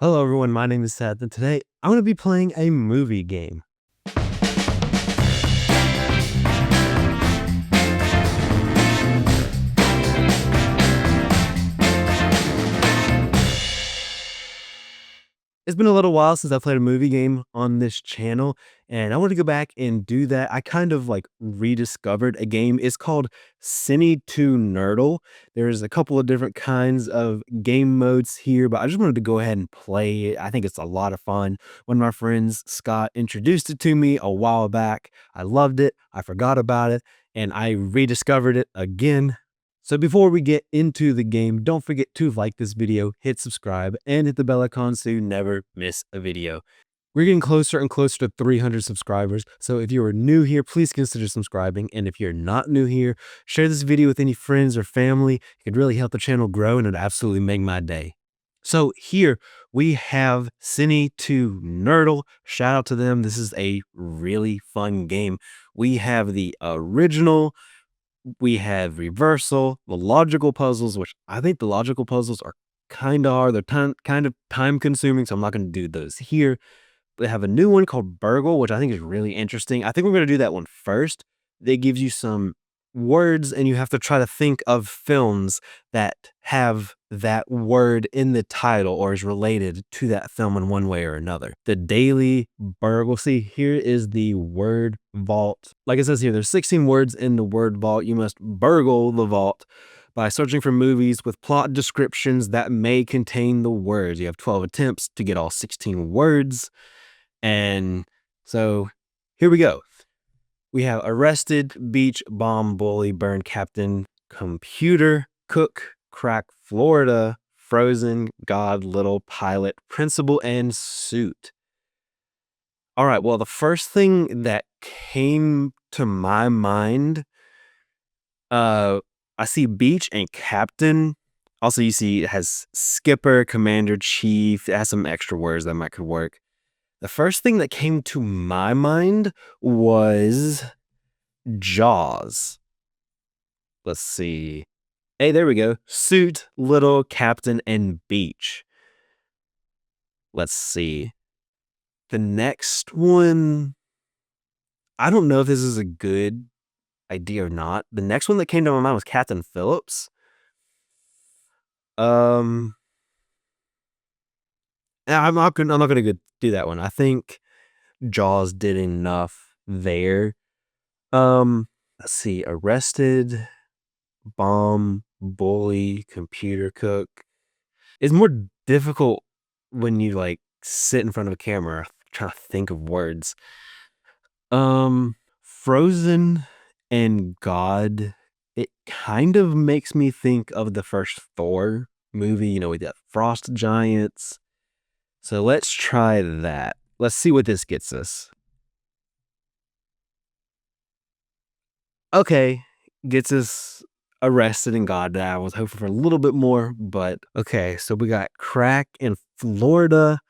Hello everyone, my name is Seth, and today I'm going to be playing a movie game. It's been a little while since I played a movie game on this channel, and I want to go back and do that. I kind of rediscovered a game. It's called Cine2Nerdle. There's a couple of different kinds of game modes here, but I just wanted to go ahead and play it. I think it's a lot of fun. One of my friends, Scott, introduced it to me a while back. I loved it. I forgot about it, and I rediscovered it again. So before we get into the game, don't forget to like this video, hit subscribe, and hit the bell icon so you never miss a video. We're getting closer and closer to 300 subscribers, so if you are new here, please consider subscribing, and if you're not new here, share this video with any friends or family. It could really help the channel grow, and it'd absolutely make my day. So here we have Cine2Nerdle. Shout out to them. This is a really fun game. We have the original. We have reversal, the logical puzzles, which I think the logical puzzles are kind of hard. They're kind of time consuming, so I'm not going to do those here. They have a new one called Burgle, which I think is really interesting. I think we're going to do that one first. That gives you some words, and you have to try to think of films that have that word in the title or is related to that film in one way or another. The daily Burgle. See, here is the word vault. Like it says here, there's 16 words in the word vault. You must burgle the vault by searching for movies with plot descriptions that may contain the words. You have 12 attempts to get all 16 words. And so here we go. We have arrested, beach, bomb, bully, burn, captain, computer, cook, crack, Florida, frozen, God, little, pilot, principal, and suit. All right, well, the first thing that came to my mind, I see beach and captain. Also, you see it has skipper, commander, chief. It has some extra words that could work. The first thing that came to my mind was Jaws. Let's see. Hey, there we go. Suit, little, captain, and beach. Let's see. The next one, I don't know if this is a good idea or not. The next one that came to my mind was Captain Phillips. I'm not gonna do that one. I think Jaws did enough there. Let's see. Arrested, bomb, bully, computer, cook. It's more difficult when you sit in front of a camera trying to think of words. Frozen and God, it kind of makes me think of the first Thor movie, with the frost giants. So let's try that. Let's see what this gets us. Okay, gets us arrested and God. I was hoping for a little bit more, but okay. So we got crack in Florida.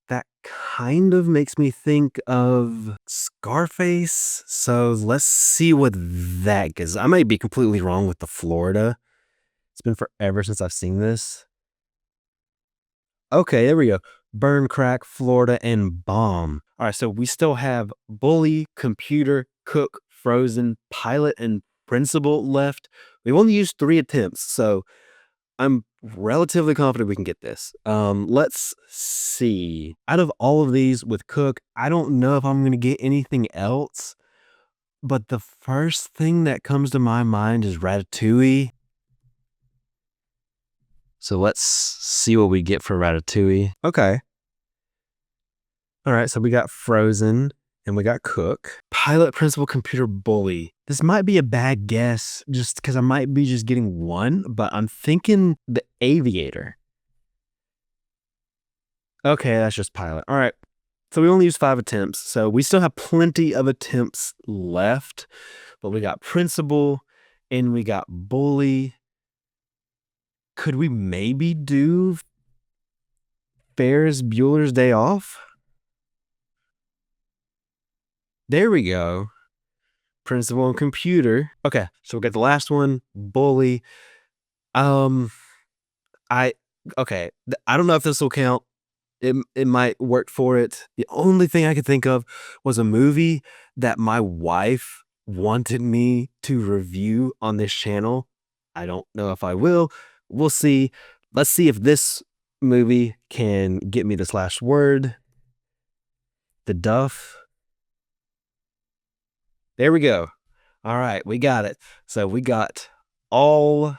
That kind of makes me think of Scarface. So let's see what that gets. I might be completely wrong with the Florida. It's been forever since I've seen this. Okay, there we go. Burn, crack, Florida, and bomb. All right, so we still have bully, computer, cook, frozen, pilot, and principal left. We've only used 3 attempts, so I'm relatively confident we can get this. Let's see. Out of all of these with cook, I don't know if I'm going to get anything else, but the first thing that comes to my mind is Ratatouille. So let's see what we get for Ratatouille. Okay. All right, so we got Frozen and we got Cook. Pilot, principal, computer, bully. This might be a bad guess just because I might be just getting one, but I'm thinking the Aviator. Okay, that's just pilot. All right, so we only used 5 attempts, so we still have plenty of attempts left, but we got principal and we got bully. Could we maybe do Ferris Bueller's Day Off? There we go. Principal and computer. Okay, so we got the last one, bully. I don't know if this will count. it might work for it. The only thing I could think of was a movie that my wife wanted me to review on this channel. I don't know if I will. We'll see. Let's see if this movie can get me this last word. The Duff. There we go. All right, we got it. So we got all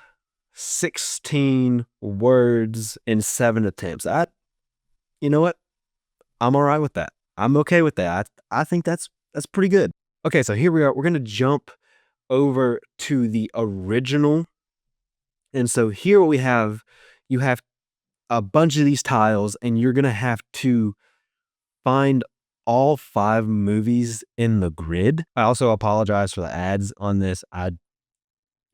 16 words in 7 attempts. You know what? I'm all right with that. I'm okay with that. I think that's pretty good. Okay, so here we are. We're going to jump over to the original. And so here what we have, you have a bunch of these tiles and you're going to have to find all 5 movies in the grid. I also apologize for the ads on this. I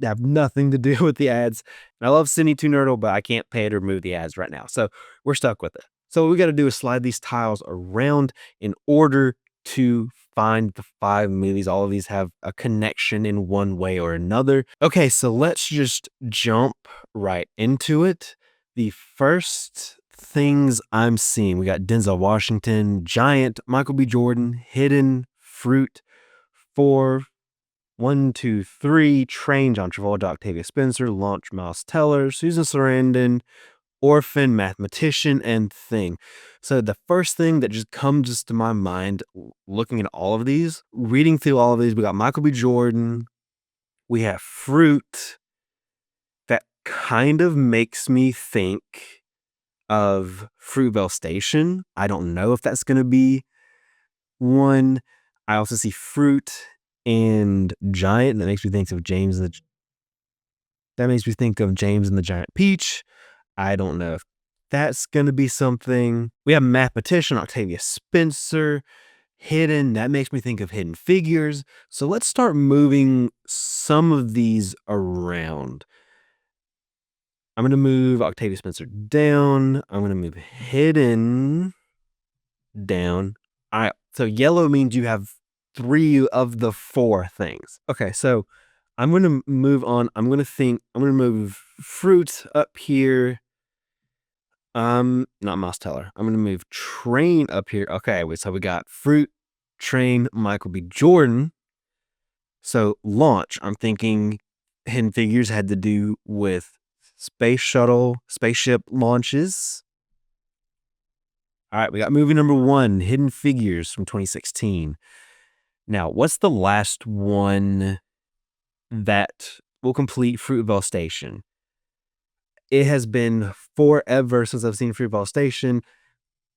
have nothing to do with the ads. And I love Cine2Nerdle, but I can't pay to remove the ads right now. So we're stuck with it. So what we got to do is slide these tiles around in order to find the 5 movies. All of these have a connection in one way or another. Okay, so let's just jump right into it. The first things I'm seeing, we got Denzel Washington, Giant, Michael B. Jordan, Hidden, Fruit, 4, 1, 2, 3, Train, John Travolta, Octavia Spencer, Launch, Miles Teller, Susan Sarandon, Orphan, Mathematician, and Thing. So the first thing that just comes to my mind looking at all of these, reading through all of these, we got Michael B. Jordan, we have Fruit. That kind of makes me think of Fruitvale Station. I don't know if that's going to be one. I also see Fruit and Giant, and that makes me think of James and the Giant Peach. I don't know if that's going to be something. We have Mathematician, Octavia Spencer, Hidden. That makes me think of Hidden Figures. So let's start moving some of these around. I'm going to move Octavia Spencer down. I'm going to move Hidden down. All right. So yellow means you have 3 of the 4 things. Okay. So I'm going to move on. I'm going to move Fruit up here. Not Mouse Teller. I'm going to move Train up here. Okay. So we got Fruit, Train, Michael B. Jordan. So Launch, I'm thinking Hidden Figures had to do with spaceship launches. All right, we got movie number 1, Hidden Figures from 2016. Now, what's the last one that will complete Fruitvale Station? It has been forever since I've seen Fruitvale Station.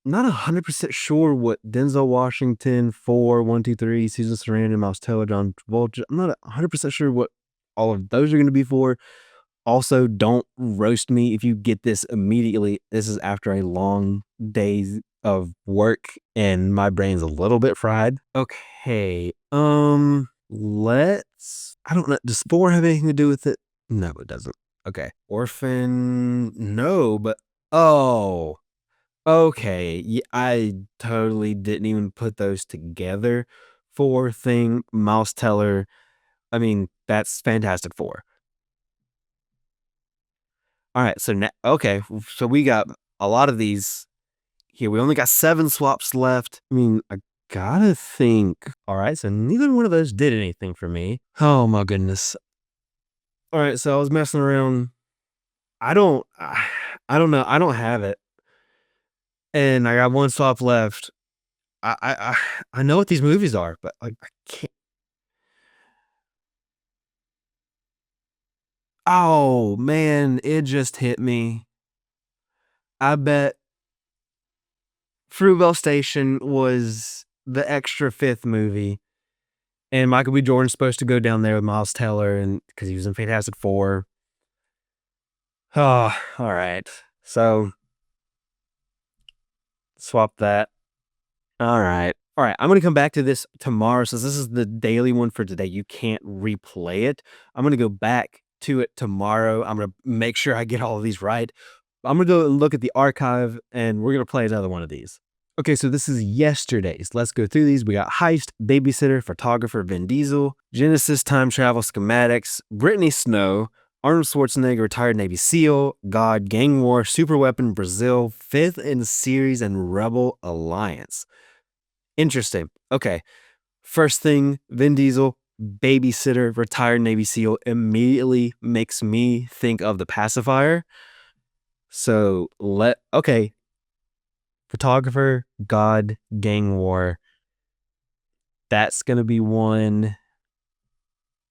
Not 100% sure what Denzel Washington, 4, 1, 2, 3, Susan Sarandon, Miles Teller, John Travolta. I'm not 100% sure what all of those are going to be for. Also, don't roast me if you get this immediately. This is after a long day of work and my brain's a little bit fried. Okay. I don't know. Does 4 have anything to do with it? No, it doesn't. Okay. Orphan, no, but oh, okay. Yeah, I totally didn't even put those together. 4 Thing, Mouse Teller. I mean, that's Fantastic Four. All right, so now, okay, so we got a lot of these here. We only got 7 swaps left. I mean, I gotta think. All right, so neither one of those did anything for me. Oh my goodness. All right, so I was messing around. I don't know. I don't have it, and I got 1 swap left. I know what these movies are, but like I can't. Oh man, it just hit me. I bet Fruitvale Station was the extra 5th movie, and Michael B. Jordan's supposed to go down there with Miles Teller, and because he was in Fantastic Four. Oh, all right. So swap that. All right. All right. I'm going to come back to this tomorrow. Since this is the daily one for today, you can't replay it. I'm going to go back to it tomorrow. I'm going to make sure I get all of these right. I'm going to go look at the archive, and we're going to play another one of these. Okay, so this is yesterday's. Let's go through these. We got Heist, Babysitter, Photographer, Vin Diesel, Genesis, Time Travel, Schematics, Brittany Snow, Arnold Schwarzenegger, retired Navy SEAL, God, Gang War, Super Weapon, Brazil, fifth in series, and Rebel Alliance. Interesting. Okay. First thing, Vin Diesel, babysitter, retired Navy SEAL, immediately makes me think of The Pacifier. So okay. Photographer, God, Gang War. That's going to be one.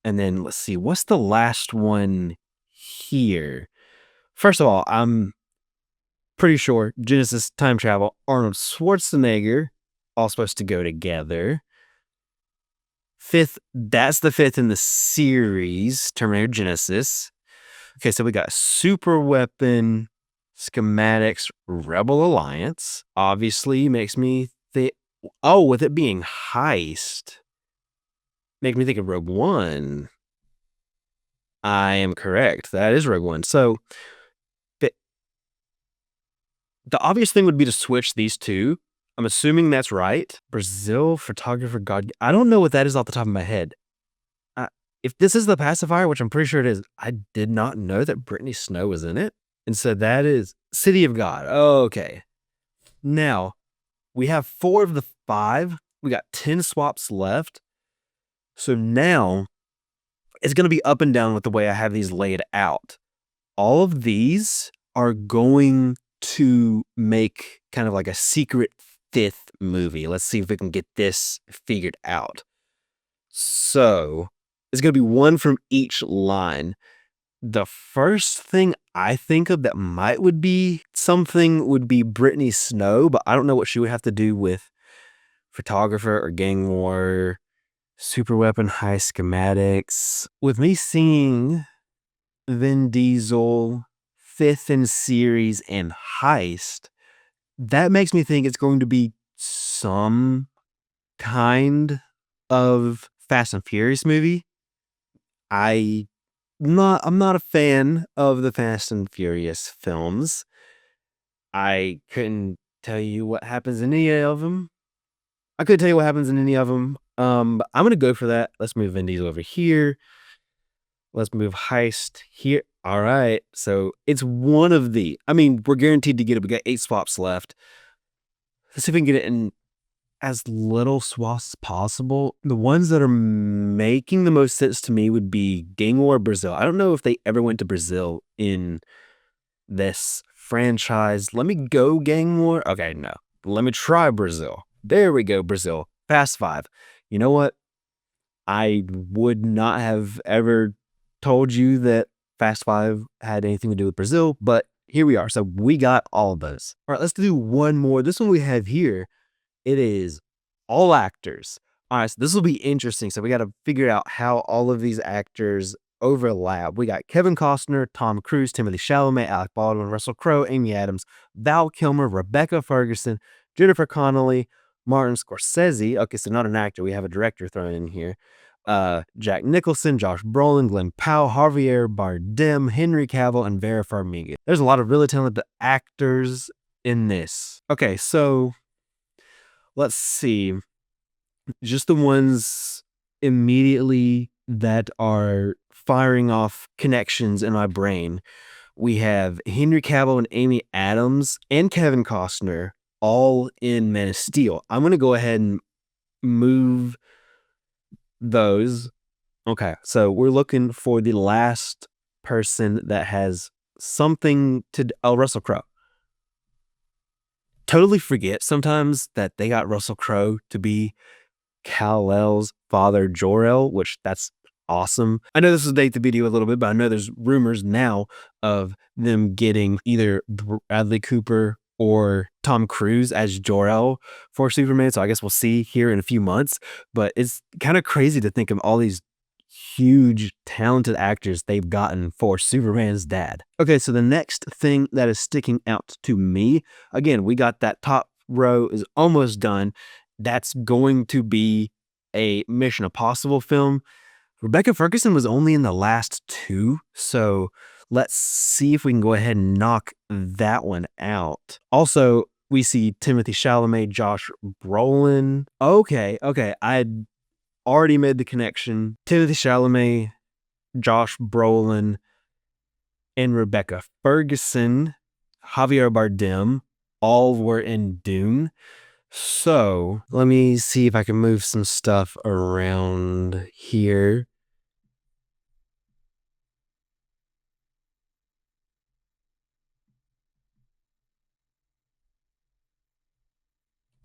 And then let's see, what's the last one here? First of all, I'm pretty sure Genesis, time travel, Arnold Schwarzenegger, all supposed to go together. Fifth, that's the fifth in the series, Terminator Genesis. Okay, so we got Super Weapon, Schematics, Rebel Alliance. Obviously makes me think, oh, with it being heist, make me think of Rogue One. I am correct. That is Rogue One. So the obvious thing would be to switch these two. I'm assuming that's right. Brazil, photographer, God. I don't know what that is off the top of my head. If this is The Pacifier, which I'm pretty sure it is, I did not know that Brittany Snow was in it. And so that is City of God. Okay. Now, we have 4 of the 5. We got 10 swaps left. So now it's going to be up and down with the way I have these laid out. All of these are going to make kind of like a secret 5th movie. Let's see if we can get this figured out. So it's going to be one from each line. The first thing I think of that would be something would be Brittany Snow, but I don't know what she would have to do with photographer or gang war, super weapon, high schematics. With me seeing Vin Diesel, 5th in series, and heist, that makes me think it's going to be some kind of Fast and Furious movie. I'm not a fan of the Fast and Furious films. I couldn't tell you what happens in any of them. I couldn't tell you what happens in any of them. I'm gonna go for that. Let's move Vin Diesel over here. Let's move heist here. All right. So it's one of the. I mean, we're guaranteed to get it. We got 8 swaps left. Let's see if we can get it in as little swaps as possible. The ones that are making the most sense to me would be Gang War Brazil. I don't know if they ever went to Brazil in this franchise. Let me go Gang War. Okay, no. Let me try Brazil. There we go, Brazil. Fast 5. You know what? I would not have ever told you that Fast 5 had anything to do with Brazil, but here we are. So we got all of those. All right, let's do one more. This one we have here, it is all actors. All right, so this will be interesting. So we got to figure out how all of these actors overlap. We got Kevin Costner, Tom Cruise, Timothy Chalamet, Alec Baldwin, Russell Crowe, Amy Adams, Val Kilmer, Rebecca Ferguson, Jennifer Connelly, Martin Scorsese. Okay, so not an actor. We have a director thrown in here. Jack Nicholson, Josh Brolin, Glenn Powell, Javier Bardem, Henry Cavill, and Vera Farmiga. There's a lot of really talented actors in this. Okay, so let's see. Just the ones immediately that are firing off connections in my brain. We have Henry Cavill and Amy Adams and Kevin Costner all in Man of Steel. I'm going to go ahead and move those. Okay, so we're looking for the last person that has something to... Oh, Russell Crowe. Totally forget sometimes that they got Russell Crowe to be Kal-El's father, Jor-El, which that's awesome. I know this is date the video a little bit, but I know there's rumors now of them getting either Bradley Cooper or Tom Cruise as Jor-El for Superman. So I guess we'll see here in a few months. But it's kind of crazy to think of all these huge, talented actors they've gotten for Superman's dad. Okay, so the next thing that is sticking out to me, again, we got that top row is almost done. That's going to be a Mission Impossible film. Rebecca Ferguson was only in the last 2, so let's see if we can go ahead and knock that one out. Also, we see Timothy Chalamet, Josh Brolin. Okay, I had already made the connection. Timothy Chalamet, Josh Brolin. and Rebecca Ferguson, Javier Bardem, all were in Dune. So let me see if I can move some stuff around here.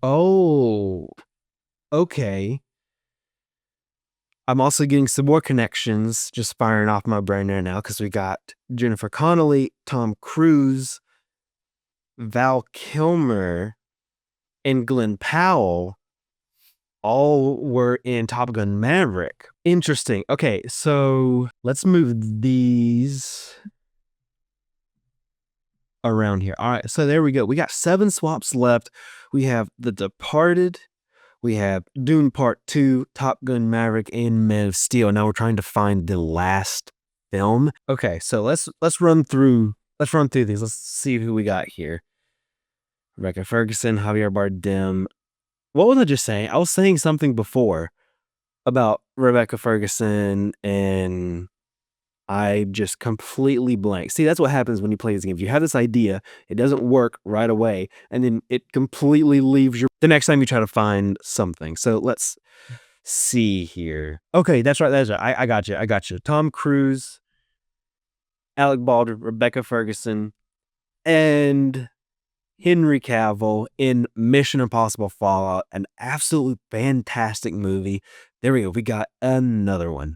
Oh, okay. I'm also getting some more connections just firing off my brain right now because we got Jennifer Connelly, Tom Cruise, Val Kilmer, and Glenn Powell all were in Top Gun Maverick. Interesting. Okay, so let's move these around here. All right, so there we go. We got 7 swaps left. We have The Departed, we have Dune Part 2, Top Gun Maverick, and Man of Steel. Now we're trying to find the last film. Okay, so let's run through these. Let's see who we got here. Rebecca Ferguson, Javier Bardem. What was I just saying? I was saying something before about Rebecca Ferguson and I just completely blank. See, that's what happens when you play this game. If you have this idea, it doesn't work right away, and then it completely leaves your the next time you try to find something. So let's see here. Okay, that's right. That's right. I got you. I got you. Tom Cruise, Alec Baldwin, Rebecca Ferguson, and Henry Cavill in Mission Impossible Fallout. An absolutely fantastic movie. There we go. We got another one.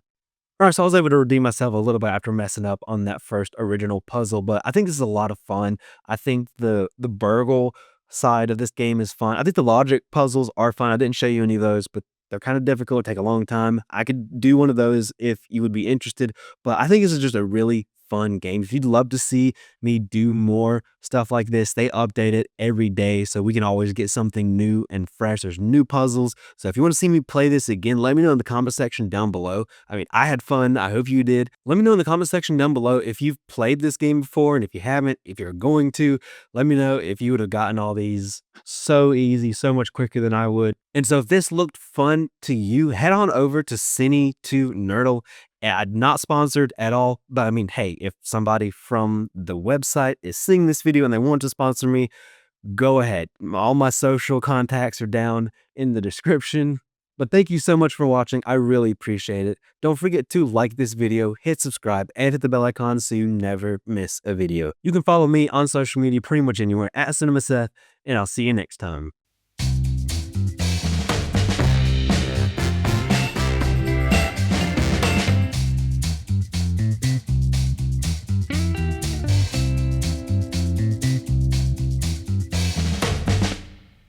Alright, so I was able to redeem myself a little bit after messing up on that first original puzzle, but I think this is a lot of fun. I think the burgle side of this game is fun. I think the logic puzzles are fun. I didn't show you any of those, but they're kind of difficult, take a long time. I could do one of those if you would be interested, but I think this is just a really fun game. If you'd love to see me do more stuff like this, they update it every day, so we can always get something new and fresh. There's new puzzles. So if you want to see me play this again, let me know in the comment section down below. I mean, I had fun. I hope you did. Let me know in the comment section down below if you've played this game before, and if you haven't, if you're going to, let me know if you would have gotten all these so easy, so much quicker than I would. And so if this looked fun to you, head on over to Cine2Nerdle. Not sponsored at all, but I mean, hey, if somebody from the website is seeing this video and they want to sponsor me, go ahead. All my social contacts are down in the description. But thank you so much for watching. I really appreciate it. Don't forget to like this video, hit subscribe, and hit the bell icon so you never miss a video. You can follow me on social media pretty much anywhere at CinemaSeth, and I'll see you next time.